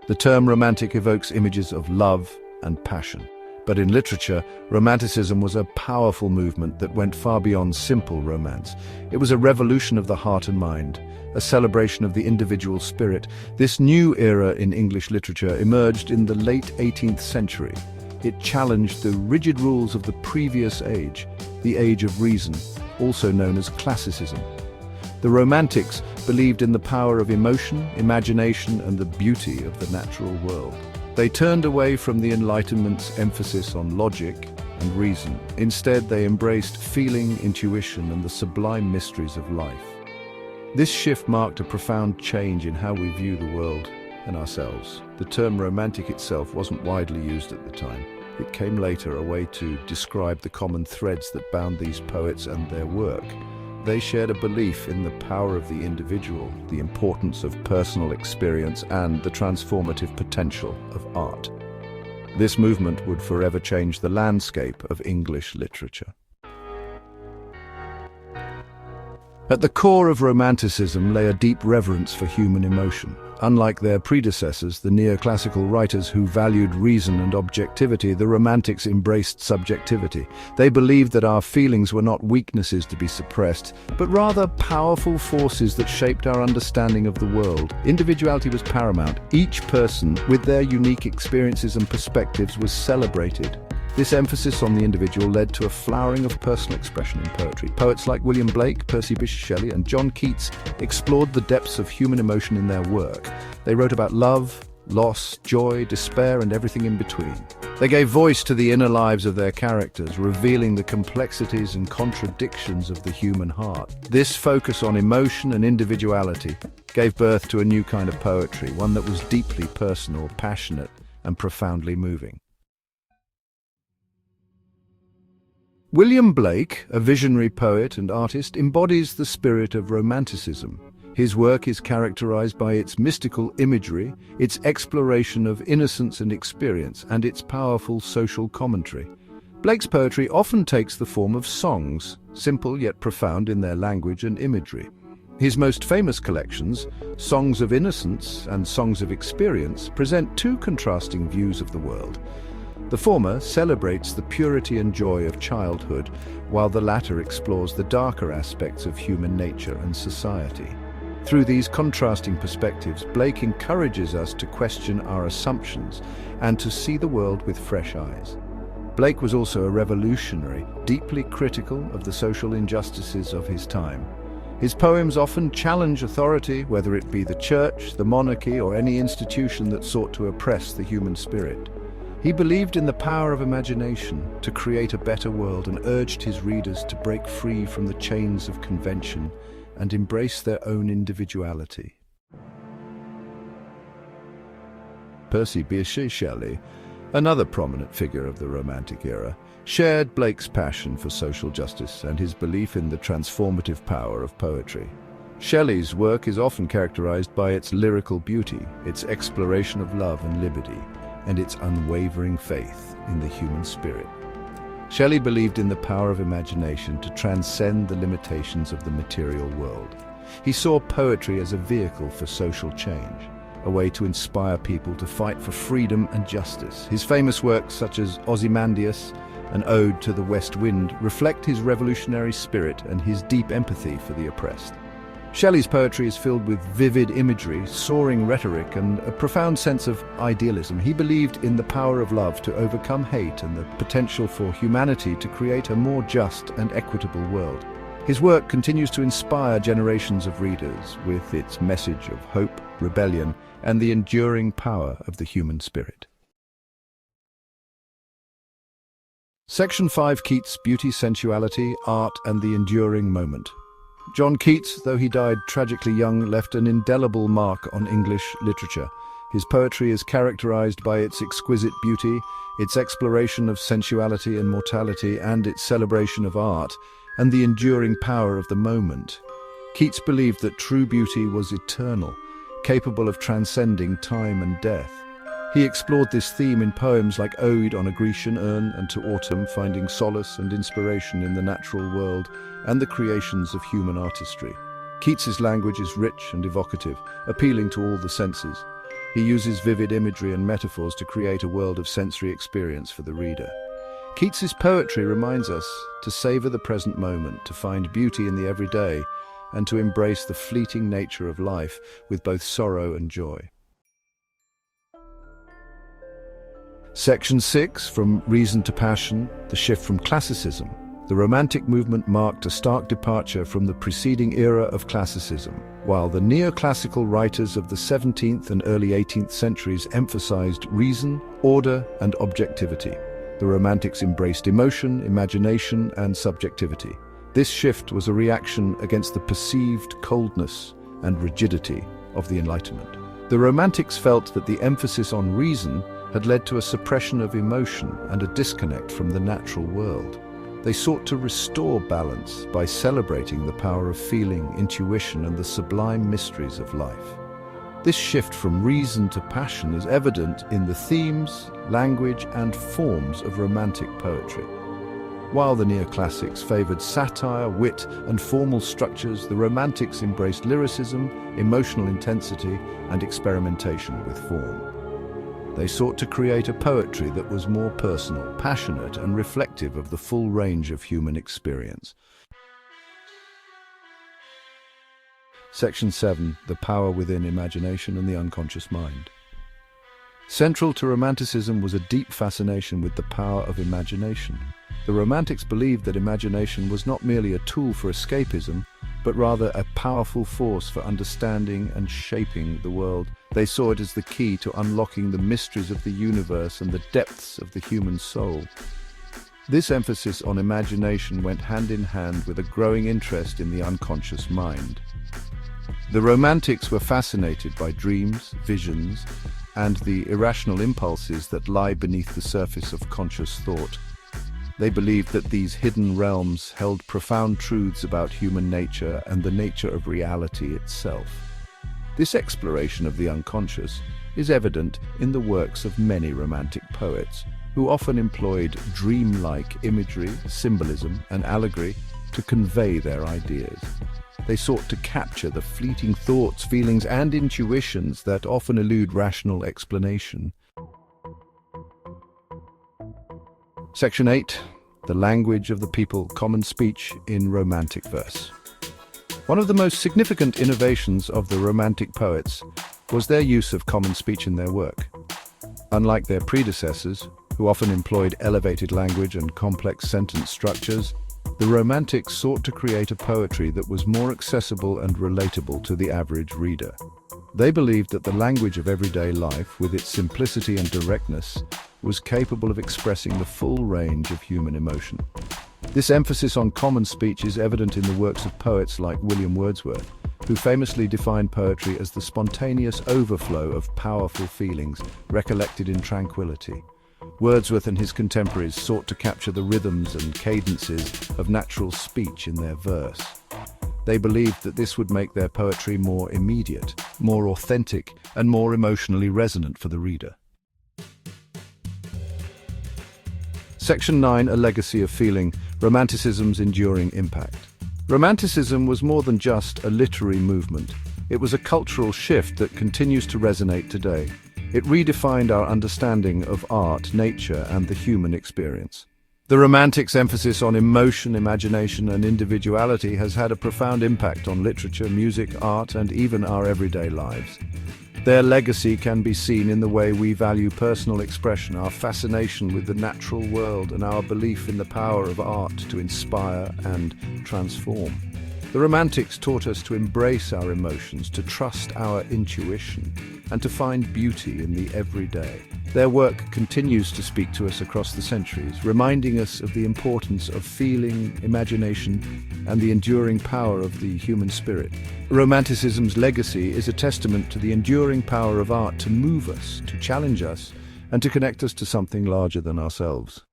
The term romantic evokes images of love and passion. But in literature, Romanticism was a powerful movement that went far beyond simple romance. It was a revolution of the heart and mind, a celebration of the individual spirit. This new era in English literature emerged in the late 18th century. It challenged the rigid rules of the previous age, the age of reason, also known as Classicism. The Romantics believed in the power of emotion, imagination, and the beauty of the natural world. They turned away from the Enlightenment's emphasis on logic and reason. Instead, they embraced feeling, intuition, and the sublime mysteries of life. This shift marked a profound change in how we view the world and ourselves. The term romantic itself wasn't widely used at the time. It came later, a way to describe the common threads that bound these poets and their work. They shared a belief in the power of the individual, the importance of personal experience, and the transformative potential of art. This movement would forever change the landscape of English literature. At the core of Romanticism lay a deep reverence for human emotion. Unlike their predecessors, the neoclassical writers who valued reason and objectivity, the Romantics embraced subjectivity. They believed that our feelings were not weaknesses to be suppressed, but rather powerful forces that shaped our understanding of the world. Individuality was paramount. Each person, with their unique experiences and perspectives, was celebrated. This emphasis on the individual led to a flowering of personal expression in poetry. Poets like William Blake, Percy Bysshe Shelley, and John Keats explored the depths of human emotion in their work. They wrote about love, loss, joy, despair, and everything in between. They gave voice to the inner lives of their characters, revealing the complexities and contradictions of the human heart. This focus on emotion and individuality gave birth to a new kind of poetry, one that was deeply personal, passionate, and profoundly moving. William Blake, a visionary poet and artist, embodies the spirit of Romanticism. His work is characterized by its mystical imagery, its exploration of innocence and experience, and its powerful social commentary. Blake's poetry often takes the form of songs, simple yet profound in their language and imagery. His most famous collections, Songs of Innocence and Songs of Experience, present two contrasting views of the world. The former celebrates the purity and joy of childhood, while the latter explores the darker aspects of human nature and society. Through these contrasting perspectives, Blake encourages us to question our assumptions and to see the world with fresh eyes. Blake was also a revolutionary, deeply critical of the social injustices of his time. His poems often challenge authority, whether it be the church, the monarchy, or any institution that sought to oppress the human spirit. He believed in the power of imagination to create a better world and urged his readers to break free from the chains of convention and embrace their own individuality. Percy Bysshe Shelley, another prominent figure of the Romantic era, shared Blake's passion for social justice and his belief in the transformative power of poetry. Shelley's work is often characterized by its lyrical beauty, its exploration of love and liberty, and its unwavering faith in the human spirit. Shelley believed in the power of imagination to transcend the limitations of the material world. He saw poetry as a vehicle for social change, a way to inspire people to fight for freedom and justice. His famous works such as Ozymandias, an ode to the west wind, reflect his revolutionary spirit and his deep empathy for the oppressed. Shelley's poetry is filled with vivid imagery, soaring rhetoric, and a profound sense of idealism. He believed in the power of love to overcome hate and the potential for humanity to create a more just and equitable world. His work continues to inspire generations of readers with its message of hope, rebellion, and the enduring power of the human spirit. Section 5: Keats' Beauty, Sensuality, Art, and the Enduring Moment. John Keats, though he died tragically young, left an indelible mark on English literature. His poetry is characterized by its exquisite beauty, its exploration of sensuality and mortality, and its celebration of art, and the enduring power of the moment. Keats believed that true beauty was eternal, capable of transcending time and death. He explored this theme in poems like Ode on a Grecian Urn and To Autumn, finding solace and inspiration in the natural world and the creations of human artistry. Keats's language is rich and evocative, appealing to all the senses. He uses vivid imagery and metaphors to create a world of sensory experience for the reader. Keats's poetry reminds us to savor the present moment, to find beauty in the everyday, and to embrace the fleeting nature of life with both sorrow and joy. Section 6, From Reason to Passion, the shift from Classicism. The Romantic movement marked a stark departure from the preceding era of Classicism. While the neoclassical writers of the 17th and early 18th centuries emphasized reason, order, and objectivity, the Romantics embraced emotion, imagination, and subjectivity. This shift was a reaction against the perceived coldness and rigidity of the Enlightenment. The Romantics felt that the emphasis on reason had led to a suppression of emotion and a disconnect from the natural world. They sought to restore balance by celebrating the power of feeling, intuition, and the sublime mysteries of life. This shift from reason to passion is evident in the themes, language, and forms of Romantic poetry. While the neoclassics favored satire, wit, and formal structures, the Romantics embraced lyricism, emotional intensity, and experimentation with form. They sought to create a poetry that was more personal, passionate, and reflective of the full range of human experience. Section 7, The Power Within Imagination and the Unconscious Mind. Central to Romanticism was a deep fascination with the power of imagination. The Romantics believed that imagination was not merely a tool for escapism, but rather a powerful force for understanding and shaping the world. They saw it as the key to unlocking the mysteries of the universe and the depths of the human soul. This emphasis on imagination went hand in hand with a growing interest in the unconscious mind. The Romantics were fascinated by dreams, visions, and the irrational impulses that lie beneath the surface of conscious thought. They believed that these hidden realms held profound truths about human nature and the nature of reality itself. This exploration of the unconscious is evident in the works of many Romantic poets, who often employed dreamlike imagery, symbolism, and allegory to convey their ideas. They sought to capture the fleeting thoughts, feelings, and intuitions that often elude rational explanation. Section 8, The Language of the People, Common Speech in Romantic Verse. One of the most significant innovations of the Romantic poets was their use of common speech in their work. Unlike their predecessors, who often employed elevated language and complex sentence structures, the Romantics sought to create a poetry that was more accessible and relatable to the average reader. They believed that the language of everyday life, with its simplicity and directness, was capable of expressing the full range of human emotion. This emphasis on common speech is evident in the works of poets like William Wordsworth, who famously defined poetry as the spontaneous overflow of powerful feelings recollected in tranquility. Wordsworth and his contemporaries sought to capture the rhythms and cadences of natural speech in their verse. They believed that this would make their poetry more immediate, more authentic, and more emotionally resonant for the reader. Section 9, A Legacy of Feeling, Romanticism's Enduring Impact. Romanticism was more than just a literary movement. It was a cultural shift that continues to resonate today. It redefined our understanding of art, nature, and the human experience. The Romantics' emphasis on emotion, imagination, and individuality has had a profound impact on literature, music, art, and even our everyday lives. Their legacy can be seen in the way we value personal expression, our fascination with the natural world, and our belief in the power of art to inspire and transform. The Romantics taught us to embrace our emotions, to trust our intuition, and to find beauty in the everyday. Their work continues to speak to us across the centuries, reminding us of the importance of feeling, imagination, and the enduring power of the human spirit. Romanticism's legacy is a testament to the enduring power of art to move us, to challenge us, and to connect us to something larger than ourselves.